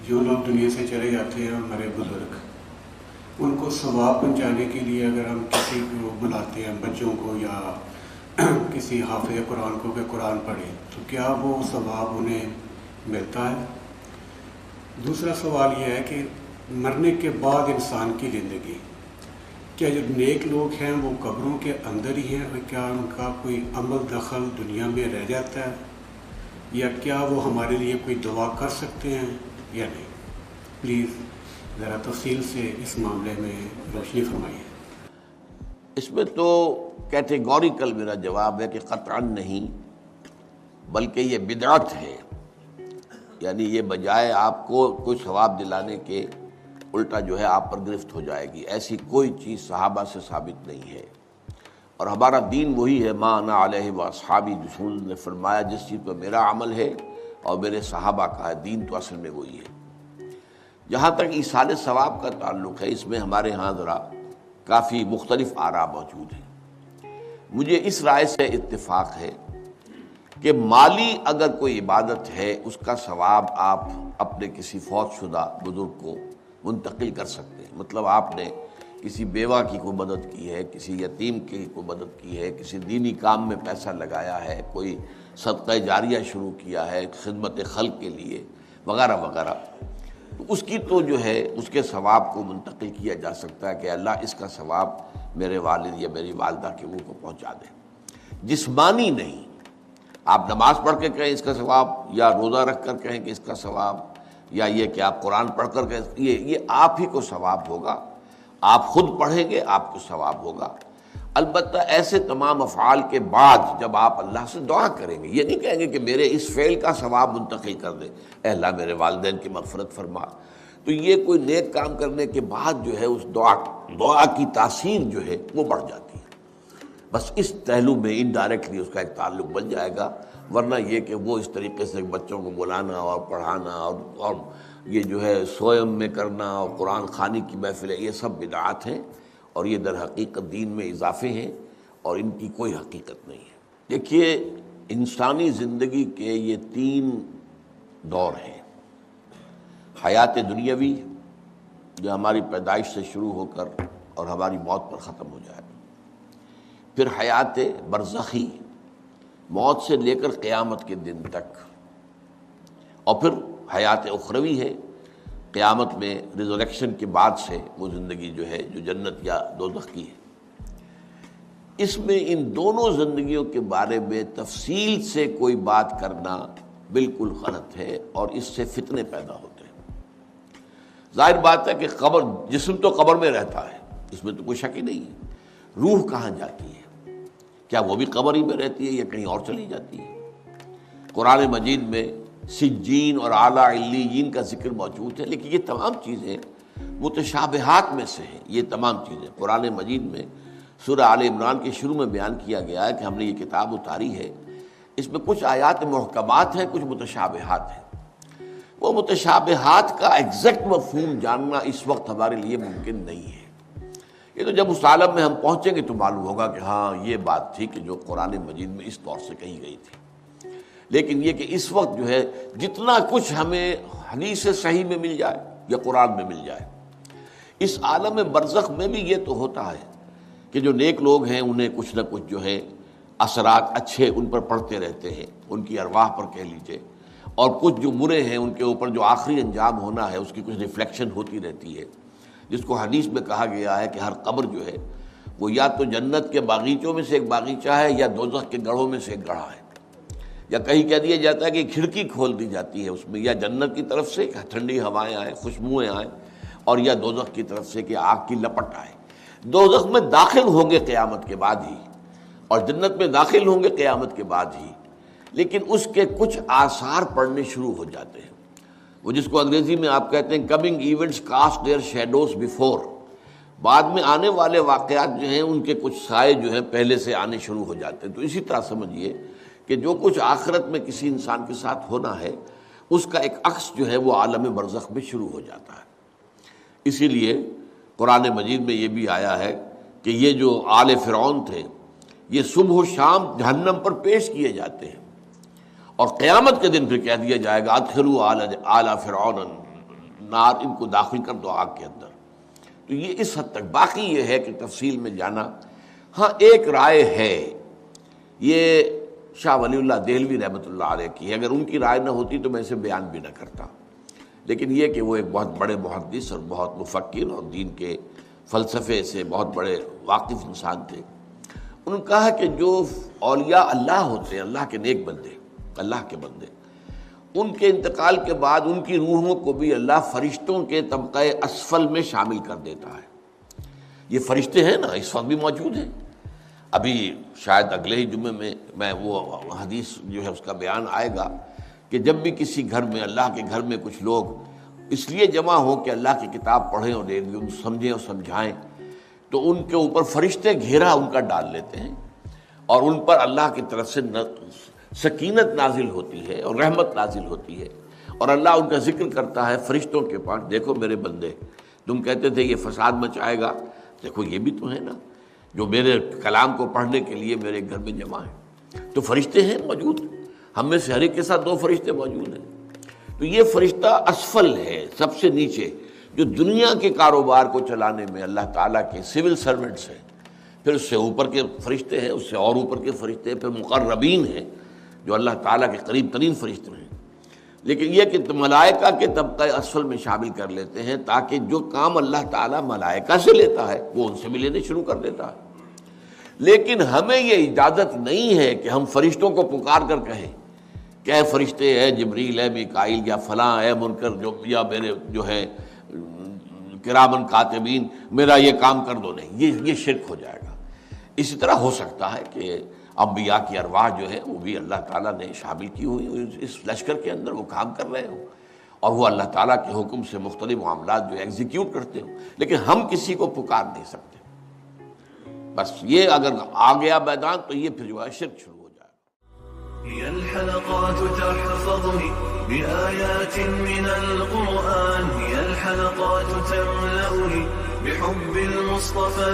جو لوگ دنیا سے چلے جاتے ہیں ہمارے بزرگ، ان کو ثواب پہنچانے کے لیے اگر ہم کسی کو بلاتے ہیں، بچوں کو یا کسی حافظ قرآن کو کہ قرآن پڑھیں، تو کیا وہ ثواب انہیں ملتا ہے؟ دوسرا سوال یہ ہے کہ مرنے کے بعد انسان کی زندگی، کیا جو نیک لوگ ہیں وہ قبروں کے اندر ہی ہیں، اور کیا ان کا کوئی عمل دخل دنیا میں رہ جاتا ہے، یا کیا وہ ہمارے لیے کوئی دعا کر سکتے ہیں یا نہیں؟ پلیز ذرا تفصیل سے اس معاملے میں روشنی فرمائیے۔ اس میں تو کیٹیگوریکل میرا جواب ہے کہ قطعاً نہیں، بلکہ یہ بدعت ہے، یعنی یہ بجائے آپ کو کوئی ثواب دلانے کے الٹا جو ہے آپ پر گرفت ہو جائے گی۔ ایسی کوئی چیز صحابہ سے ثابت نہیں ہے، اور ہمارا دین وہی ہے، ما انا علیہ واصحابی، رسول نے فرمایا جس چیز پر میرا عمل ہے اور میرے صحابہ کا ہے، دین تو اصل میں وہی ہے۔ جہاں تک ایصال ثواب کا تعلق ہے، اس میں ہمارے ہاں ذرا کافی مختلف آراء موجود ہیں۔ مجھے اس رائے سے اتفاق ہے کہ مالی اگر کوئی عبادت ہے، اس کا ثواب آپ اپنے کسی فوت شدہ بزرگ کو منتقل کر سکتے ہیں۔ مطلب آپ نے کسی بیوہ کی کوئی مدد کی ہے، کسی یتیم کی کوئی مدد کی ہے، کسی دینی کام میں پیسہ لگایا ہے، کوئی صدقہ جاریہ شروع کیا ہے خدمت خلق کے لیے وغیرہ وغیرہ، تو اس کی تو جو ہے اس کے ثواب کو منتقل کیا جا سکتا ہے کہ اللہ اس کا ثواب میرے والد یا میری والدہ کے روح کو پہنچا دے۔ جسمانی نہیں، آپ نماز پڑھ کے کہیں اس کا ثواب، یا روزہ رکھ کر کہیں کہ اس کا ثواب، یا یہ کہ آپ قرآن پڑھ کر کہیں، یہ آپ ہی کو ثواب ہوگا، آپ خود پڑھیں گے آپ کو ثواب ہوگا۔ البتہ ایسے تمام افعال کے بعد جب آپ اللہ سے دعا کریں گے، یہ نہیں کہیں گے کہ میرے اس فعل کا ثواب منتقل کر دے، اے اللہ میرے والدین کی مغفرت فرما، تو یہ کوئی نیک کام کرنے کے بعد جو ہے اس دعا کی تاثیر جو ہے وہ بڑھ جاتی ہے۔ بس اس پہلو میں انڈائریکٹلی اس کا ایک تعلق بن جائے گا، ورنہ یہ کہ وہ اس طریقے سے بچوں کو بلانا اور پڑھانا اور یہ جو ہے سوئم میں کرنا اور قرآن خوانی کی محفلیں، یہ سب بدعات ہیں، اور یہ در حقیقت دین میں اضافے ہیں، اور ان کی کوئی حقیقت نہیں ہے۔ دیکھیے، انسانی زندگی کے یہ 3 دور ہیں: حیات دنیاوی جو ہماری پیدائش سے شروع ہو کر اور ہماری موت پر ختم ہو جائے، پھر حیات برزخی موت سے لے کر قیامت کے دن تک، اور پھر حیات اخروی ہے قیامت میں ریزریکشن کے بعد سے وہ زندگی جو ہے جو جنت یا دوزخ کی ہے۔ اس میں ان دونوں زندگیوں کے بارے میں تفصیل سے کوئی بات کرنا بالکل غلط ہے، اور اس سے فتنے پیدا ہوتے ہیں۔ ظاہر بات ہے کہ قبر، جسم تو قبر میں رہتا ہے، اس میں تو کوئی شک ہی نہیں ہے۔ روح کہاں جاتی ہے؟ کیا وہ بھی قبر ہی میں رہتی ہے یا کہیں اور چلی جاتی ہے؟ قرآن مجید میں سجین اور اعلیٰ علیین کا ذکر موجود ہے، لیکن یہ تمام چیزیں متشابہات میں سے ہیں۔ یہ تمام چیزیں قرآن مجید میں سورہ آل عمران کے شروع میں بیان کیا گیا ہے کہ ہم نے یہ کتاب اتاری ہے، اس میں کچھ آیات محکمات ہیں، کچھ متشابہات ہیں۔ وہ متشابہات کا ایگزیکٹ مفہوم جاننا اس وقت ہمارے لیے ممکن نہیں ہے۔ یہ تو جب اس عالم میں ہم پہنچیں گے تو معلوم ہوگا کہ ہاں یہ بات تھی کہ جو قرآن مجید میں اس طور سے کہی گئی تھی۔ لیکن یہ کہ اس وقت جو ہے جتنا کچھ ہمیں حدیث صحیح میں مل جائے یا قرآن میں مل جائے، اس عالم برزخ میں بھی یہ تو ہوتا ہے کہ جو نیک لوگ ہیں انہیں کچھ نہ کچھ جو ہے اثرات اچھے ان پر پڑتے رہتے ہیں، ان کی ارواح پر کہہ لیجئے، اور کچھ جو برے ہیں ان کے اوپر جو آخری انجام ہونا ہے اس کی کچھ ریفلیکشن ہوتی رہتی ہے، جس کو حدیث میں کہا گیا ہے کہ ہر قبر جو ہے وہ یا تو جنت کے باغیچوں میں سے ایک باغیچہ ہے یا دوزخ کے گڑھوں میں سے ایک گڑھا ہے، یا کہیں کہہ دیا جاتا ہے کہ کھڑکی کھول دی جاتی ہے اس میں، یا جنت کی طرف سے ٹھنڈی ہوائیں آئیں، خوشبوئیں آئیں، اور یا دوزخ کی طرف سے کہ آگ کی لپٹ آئے۔ دوزخ میں داخل ہوں گے قیامت کے بعد ہی، اور جنت میں داخل ہوں گے قیامت کے بعد ہی، لیکن اس کے کچھ آثار پڑنے شروع ہو جاتے ہیں، وہ جس کو انگریزی میں آپ کہتے ہیں coming events cast their shadows before, بعد میں آنے والے واقعات جو ہیں ان کے کچھ سائے جو ہیں پہلے سے آنے شروع ہو جاتے ہیں۔ تو اسی طرح سمجھیے کہ جو کچھ آخرت میں کسی انسان کے ساتھ ہونا ہے اس کا ایک عکس جو ہے وہ عالم برزخ میں شروع ہو جاتا ہے۔ اسی لیے قرآن مجید میں یہ بھی آیا ہے کہ یہ جو آل فرعون تھے یہ صبح و شام جہنم پر پیش کیے جاتے ہیں، اور قیامت کے دن پھر کہہ دیا جائے گا ادخلوا آل فرعون نار، ان کو داخل کر دو آگ کے اندر. تو یہ اس حد تک. باقی یہ ہے کہ تفصیل میں جانا. ہاں ایک رائے ہے، یہ شاہ ولی اللہ دہلوی رحمۃ اللہ علیہ کی ہے، اگر ان کی رائے نہ ہوتی تو میں اسے بیان بھی نہ کرتا، لیکن یہ کہ وہ ایک بہت بڑے محدث اور بہت مفکر اور دین کے فلسفے سے بہت بڑے واقف انسان تھے. انہوں نے کہا کہ جو اولیاء اللہ ہوتے ہیں، اللہ کے نیک بندے، اللہ کے بندے، ان کے انتقال کے بعد ان کی روحوں کو بھی اللہ فرشتوں کے طبقہ اسفل میں شامل کر دیتا ہے. یہ فرشتے ہیں نا، اس وقت بھی موجود ہیں. ابھی شاید اگلے ہی جمعے میں وہ حدیث جو ہے اس کا بیان آئے گا کہ جب بھی کسی گھر میں، اللہ کے گھر میں کچھ لوگ اس لیے جمع ہوں کہ اللہ کی کتاب پڑھیں اور سمجھیں اور سمجھائیں، تو ان کے اوپر فرشتے گھیرا ان کا ڈال لیتے ہیں اور ان پر اللہ کی طرف سے سکینت نازل ہوتی ہے اور رحمت نازل ہوتی ہے، اور اللہ ان کا ذکر کرتا ہے فرشتوں کے پاس. دیکھو میرے بندے، تم کہتے تھے یہ فساد مچائے گا، دیکھو یہ بھی تو ہے نا جو میرے کلام کو پڑھنے کے لیے میرے گھر میں جمع ہیں. تو فرشتے ہیں موجود، ہم میں سے ہر ایک کے ساتھ 2 فرشتے موجود ہیں. تو یہ فرشتہ اسفل ہے، سب سے نیچے، جو دنیا کے کاروبار کو چلانے میں اللہ تعالیٰ کے سول سرونٹس ہیں. پھر اس سے اوپر کے فرشتے ہیں، اس سے اور اوپر کے فرشتے ہیں، پھر مقربین ہیں جو اللہ تعالیٰ کے قریب ترین فرشتے ہیں. لیکن یہ کہ ملائکہ کے طبقہ اسفل میں شامل کر لیتے ہیں تاکہ جو کام اللہ تعالیٰ ملائکہ سے لیتا ہے وہ ان سے بھی لینے شروع کر دیتا ہے. لیکن ہمیں یہ اجازت نہیں ہے کہ ہم فرشتوں کو پکار کر کہیں کہ اے فرشتے، اے جبریل، اے میکائیل، یا فلاں، اے منکر، جو یا میرے جو ہے کرامن کاتبین، میرا یہ کام کر دو. نہیں، یہ شرک ہو جائے گا. اسی طرح ہو سکتا ہے کہ انبیاء کی ارواح جو ہے وہ بھی اللہ تعالیٰ نے شامل کی ہوئی اس لشکر کے اندر، وہ کام کر رہے ہوں اور وہ اللہ تعالیٰ کے حکم سے مختلف معاملات جو ایگزیکیوٹ کرتے ہوں، لیکن ہم کسی کو پکار نہیں سکتے. بس یہ اگر آ گیا میدان تو یہ پھر جو ہے شرک شروع ہو جائے. هي الحلقات تحفظني بآيات من القرآن، هي الحلقات تملأني بحب المصطفى